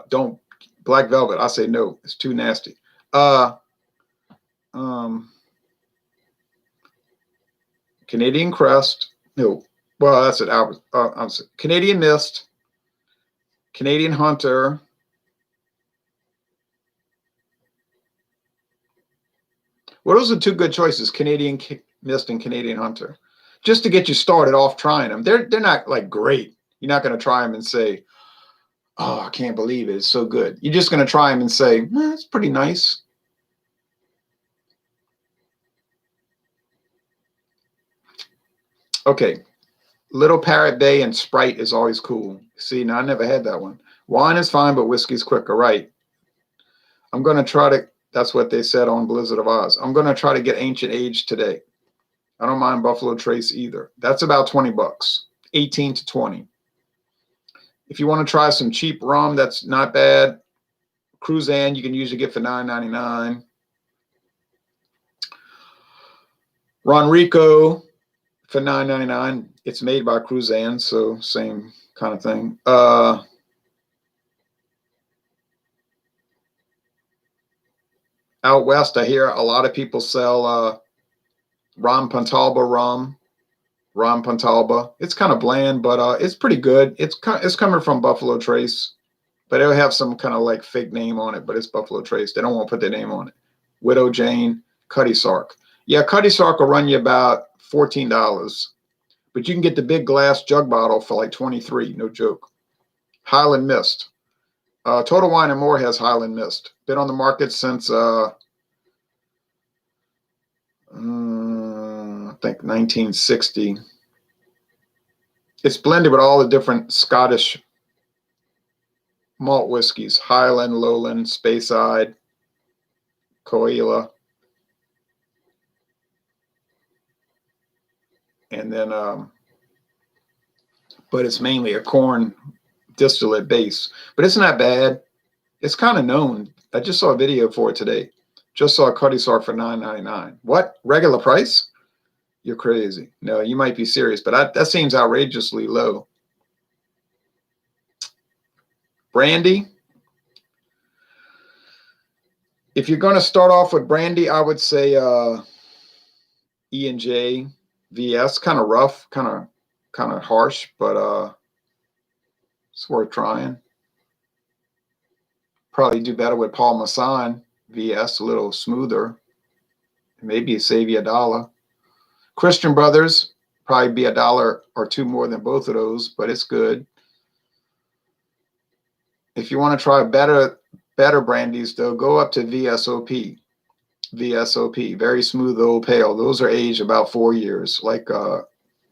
Don't Black Velvet. I say no, it's too nasty. Canadian Crest. No, well, that's it. I'm sorry. Canadian Mist. Canadian Hunter. Well, those are 2 good choices, Canadian Mist and Canadian Hunter. Just to get you started off trying them. They're not like great. You're not going to try them and say, oh, I can't believe it. It's so good. You're just going to try them and say, it's pretty nice. Okay. Little Parrot Bay and Sprite is always cool. See, now I never had that one. Wine is fine, but whiskey's quicker. Right. I'm going to try to, that's what they said on Blizzard of Oz. I'm going to try to get Ancient Age today. I don't mind Buffalo Trace either. That's about $20, 18 to 20. If you want to try some cheap rum, that's not bad. Cruzan, you can usually get for $9.99. Ronrico for $9.99. It's made by Cruzan, so same kind of thing. Out west, I hear a lot of people sell Ram Pantalba rum. Ram Pantalba. It's kind of bland, but it's pretty good. It's coming from Buffalo Trace, but it'll have some kind of like fake name on it, but it's Buffalo Trace. They don't want to put their name on it. Widow Jane, Cutty Sark. Yeah, Cutty Sark will run you about $14. But you can get the big glass jug bottle for like $23, no joke. Highland Mist. Total Wine & More has Highland Mist. Been on the market since, I think 1960. It's blended with all the different Scottish malt whiskeys. Highland, Lowland, Speyside, Coila. And then, but it's mainly a corn distillate base. But it's not bad. It's kind of known. I just saw a video for it today. Just saw a Cuddy Sark for $9.99. What? Regular price? You're crazy. No, you might be serious, but that seems outrageously low. Brandy. If you're going to start off with brandy, I would say E&J VS. Kind of rough, kind of harsh, but it's worth trying. Probably do better with Paul Masson VS, a little smoother. Maybe save you $1. Christian Brothers, probably be $1 or $2 more than both of those, but it's good. If you want to try better brandies, though, go up to VSOP. VSOP, very smooth old pale. Those are aged about 4 years. Like the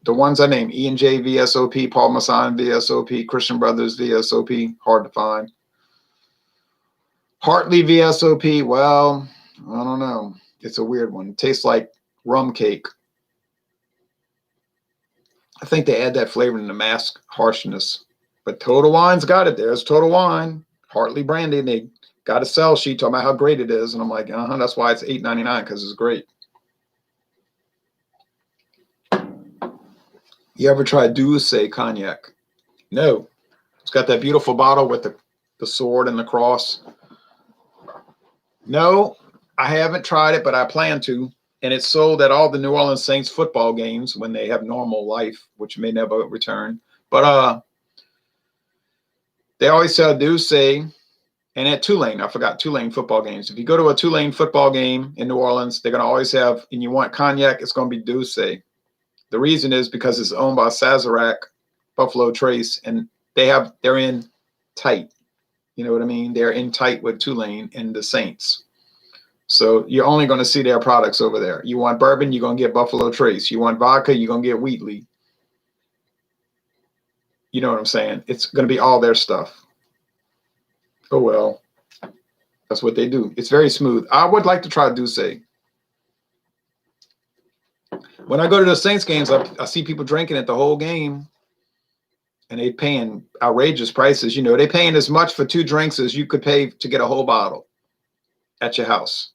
ones I named, E&J VSOP, Paul Masson VSOP, Christian Brothers VSOP, hard to find. Hartley VSOP, well, I don't know. It's a weird one. It tastes like rum cake. I think they add that flavor in the mask harshness. But Total Wine's got it. There's Total Wine. Hartley Brandy. They got a sell sheet talking about how great it is. And I'm like, that's why it's $8.99, because it's great. You ever tried Douce cognac? No. It's got that beautiful bottle with the sword and the cross. No, I haven't tried it, but I plan to. And it's sold at all the New Orleans Saints football games when they have normal life, which may never return. But they always sell Douce. And at Tulane, I forgot, Tulane football games. If you go to a Tulane football game in New Orleans, they're going to always have, and you want cognac, it's going to be Douce. The reason is because it's owned by Sazerac, Buffalo Trace, and they're in tight. You know what I mean? They're in tight with Tulane and the Saints. So you're only going to see their products over there. You want bourbon, you're going to get Buffalo Trace. You want vodka, you're going to get Wheatley. You know what I'm saying? It's going to be all their stuff. Oh, well. That's what they do. It's very smooth. I would like to try Douce. When I go to the Saints games, I see people drinking it the whole game. And they paying outrageous prices. You know, they paying as much for 2 drinks as you could pay to get a whole bottle at your house.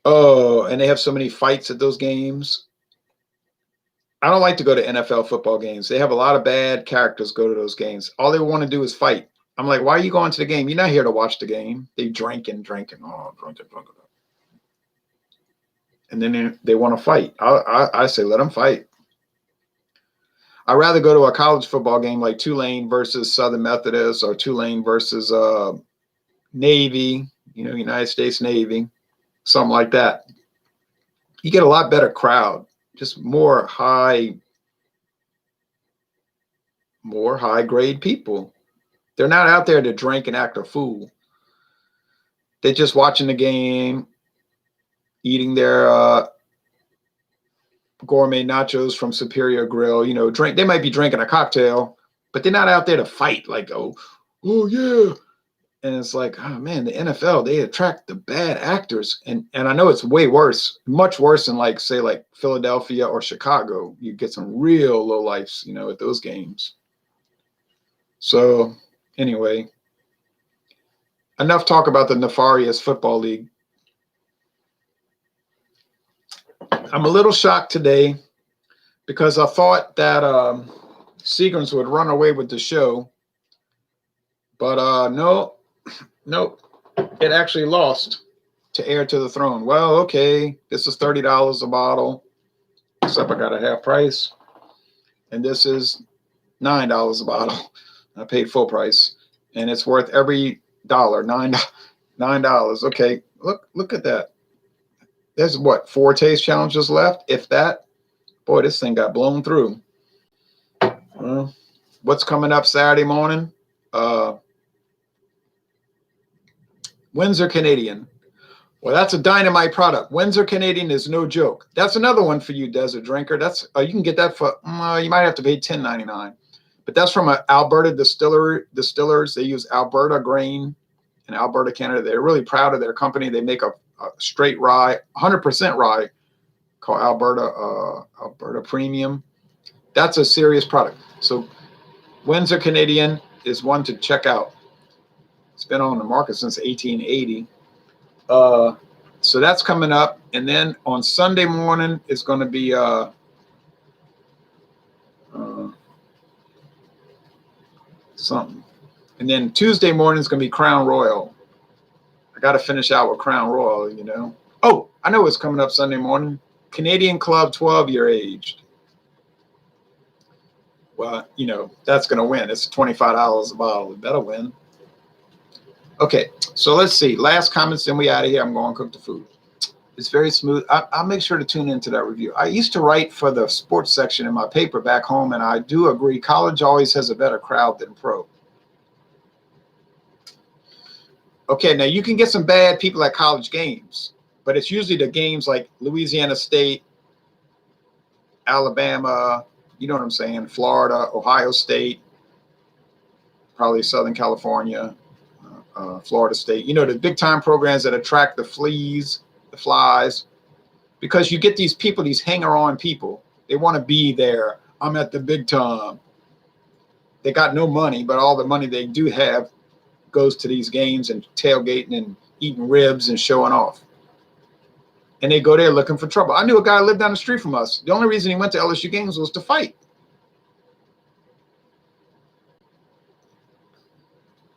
Oh, and they have so many fights at those games. I don't like to go to NFL football games. They have a lot of bad characters go to those games. All they want to do is fight. I'm like, why are you going to the game? You're not here to watch the game. They drinking. Oh, drinking. And then they want to fight. I say, let them fight. I'd rather go to a college football game like Tulane versus Southern Methodist or Tulane versus Navy, United States Navy, something like that. You get a lot better crowd, just more high grade people. They're not out there to drink and act a fool. They're just watching the game, eating their gourmet nachos from Superior Grill, they might be drinking a cocktail, but they're not out there to fight like, oh yeah. And it's like, oh man, the NFL, they attract the bad actors. And I know it's way worse, much worse than like Philadelphia or Chicago. You get some real low lifes, at those games. So anyway, enough talk about the nefarious football league. I'm a little shocked today because I thought that Seagrams would run away with the show. But nope. It actually lost to Heir to the Throne. Well, okay, this is $30 a bottle, except I got a half price. And this is $9 a bottle. I paid full price. And it's worth every dollar, $9. Okay, look at that. There's what, 4 taste challenges left, if that. Boy, this thing got blown through. What's coming up Saturday morning? Windsor Canadian. Well, that's a dynamite product. Windsor Canadian is no joke. That's another one for you, desert drinker. That's you can get that for you might have to pay $10.99, but that's from an Alberta distillers. They use Alberta grain in Alberta, Canada. They're really proud of their company. They make a straight rye, 100% rye, called Alberta Premium. That's a serious product. So Windsor Canadian is one to check out. It's been on the market since 1880. So that's coming up. And then on Sunday morning, it's going to be something. And then Tuesday morning is going to be Crown Royal. I got to finish out with Crown Royal, you know. Oh, I know what's coming up Sunday morning. Canadian Club 12-year aged. Well, you know, that's going to win. It's $25 a bottle. It better win. Okay, so let's see. Last comments, then we out of here. I'm going to cook the food. It's very smooth. I'll make sure to tune into that review. I used to write for the sports section in my paper back home, and I do agree college always has a better crowd than pro. Okay, now you can get some bad people at college games, but it's usually the games like Louisiana State, Alabama, you know what I'm saying, Florida, Ohio State, probably Southern California, Florida State. You know, the big time programs that attract the fleas, the flies, because you get these people, these hanger-on people. They want to be there. I'm at the big time. They got no money, but all the money they do have goes to these games and tailgating and eating ribs and showing off. And they go there looking for trouble. I knew a guy who lived down the street from us. The only reason he went to LSU games was to fight.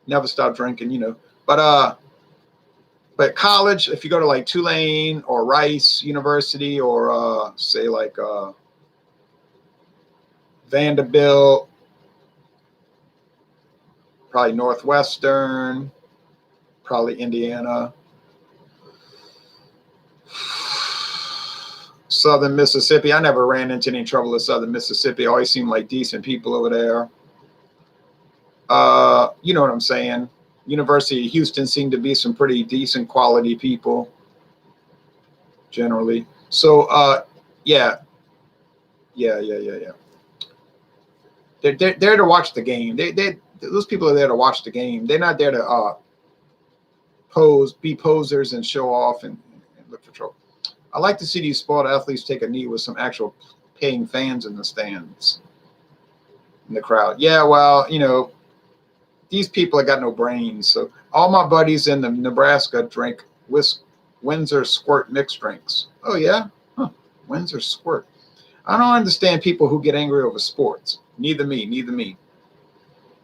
Never stopped drinking, you know. But college, if you go to like Tulane or Rice University or say like Vanderbilt, probably Northwestern, probably Indiana, Southern Mississippi. I never ran into any trouble in Southern Mississippi. Always seemed like decent people over there. You know what I'm saying? University of Houston seemed to be some pretty decent quality people generally. So, yeah. They're there to watch the game. Those people are there to watch the game. They're not there to be posers and show off and look for trouble. I like to see these sport athletes take a knee with some actual paying fans in the stands, in the crowd. Yeah, well, you know, these people have got no brains. So all my buddies in the Nebraska drink Windsor Squirt mixed drinks. Oh, yeah? Huh. Windsor Squirt. I don't understand people who get angry over sports. Neither me.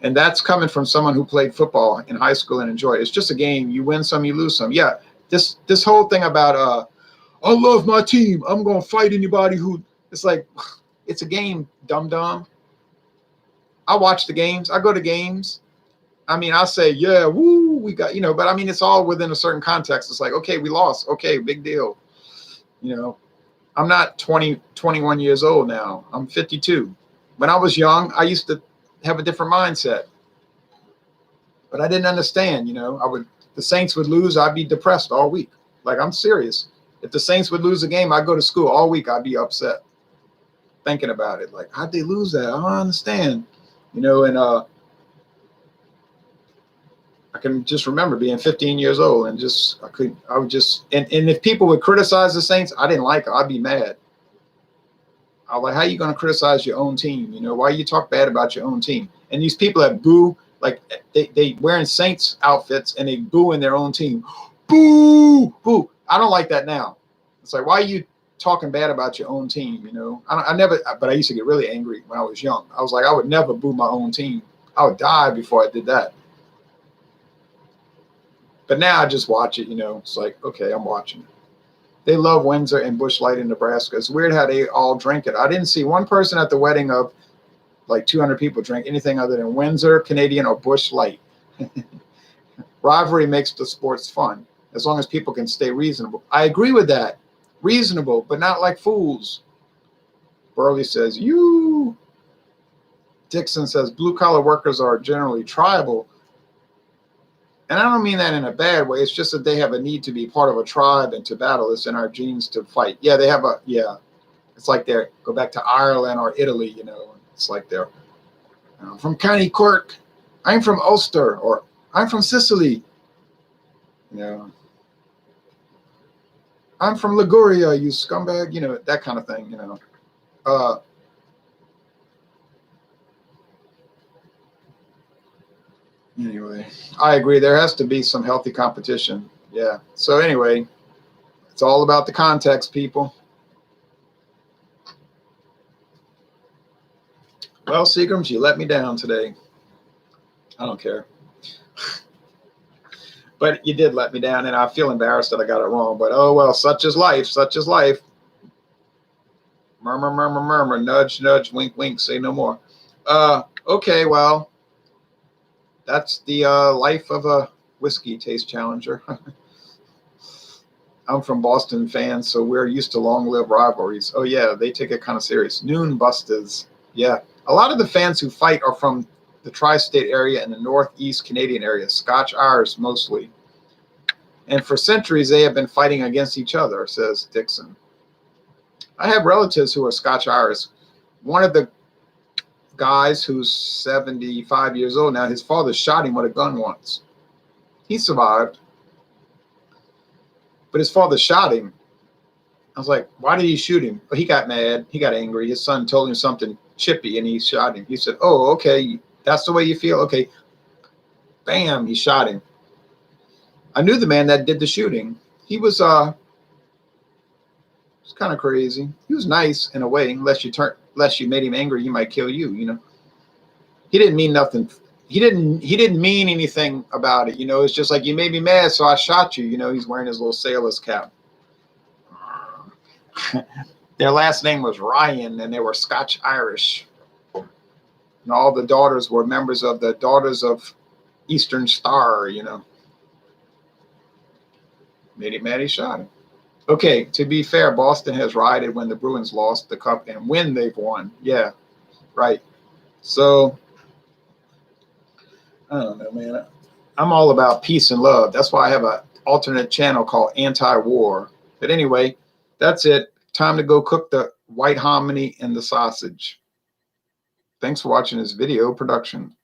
And that's coming from someone who played football in high school and enjoyed it. It's just a game. You win some, you lose some. Yeah, this whole thing about I love my team. I'm going to fight anybody who – it's like it's a game, dum-dum. I watch the games. I go to games. I mean, I'll say, yeah, woo, we got, you know, but I mean, it's all within a certain context. It's like, okay, we lost. Okay, big deal. You know, I'm not 21 years old now. I'm 52. When I was young, I used to have a different mindset. But I didn't understand, you know, the Saints would lose, I'd be depressed all week. Like, I'm serious. If the Saints would lose a game, I'd go to school all week. I'd be upset thinking about it. Like, how'd they lose that? I don't understand. You know, and I can just remember being 15 years old and and if people would criticize the Saints, I didn't like it. I'd be mad. I was like, how are you going to criticize your own team? You know, why you talk bad about your own team? And these people that boo, like they wearing Saints outfits and they boo in their own team. Boo, boo. I don't like that now. It's like, why are you talking bad about your own team? You know, but I used to get really angry when I was young. I was like, I would never boo my own team. I would die before I did that. But now I just watch it, you know. It's like, okay, I'm watching it. They love Windsor and Busch Light in Nebraska. It's weird how they all drink it. I didn't see one person at the wedding of like 200 people drink anything other than Windsor, Canadian, or Busch Light. Rivalry makes the sports fun, as long as people can stay reasonable. I agree with that. reasonable, but not like fools. Burley says, you. Dixon says, blue-collar workers are generally tribal. And I don't mean that in a bad way. It's just that they have a need to be part of a tribe and to battle. It's in our genes to fight. Yeah, they have a, yeah. It's like they're, go back to Ireland or Italy, you know. It's like they're, I'm from County Cork. I'm from Ulster. Or I'm from Sicily. You know. I'm from Liguria, you scumbag. You know, that kind of thing, you know. Anyway, I agree. There has to be some healthy competition. Yeah. So anyway, it's all about the context, people. Well, Seagrams, you let me down today. I don't care. But you did let me down, and I feel embarrassed that I got it wrong. But oh well, such is life. Such is life. Murmur, murmur, murmur. Nudge, nudge. Wink, wink. Say no more. Okay, well. That's the life of a whiskey taste challenger. I'm from Boston fans, so we're used to long-lived rivalries. Oh, yeah, they take it kind of serious. Noon busters. Yeah. A lot of the fans who fight are from the tri-state area and the northeast Canadian area, Scotch-Irish mostly. And for centuries, they have been fighting against each other, says Dixon. I have relatives who are Scotch-Irish. One of the guys who's 75 years old now, his father shot him with a gun once. He survived, but his father shot him. I was like, why did he shoot him? Well, he got mad. He got angry. His son told him something chippy, and he shot him. He said, oh, okay, that's the way you feel? Okay. Bam, he shot him. I knew the man that did the shooting. He was kind of crazy. He was nice in a way, unless you made him angry, he might kill you, you know. He didn't mean nothing. He didn't mean anything about it, you know. It's just like, you made me mad, so I shot you, you know. He's wearing his little sailor's cap. Their last name was Ryan, and they were Scotch-Irish. And all the daughters were members of the Daughters of Eastern Star, you know. Made him mad, he shot him. Okay, to be fair, Boston has rioted when the Bruins lost the cup and when they've won. Yeah, right. So, I don't know, man. I'm all about peace and love. That's why I have an alternate channel called Anti-War. But anyway, that's it. Time to go cook the white hominy and the sausage. Thanks for watching this video production.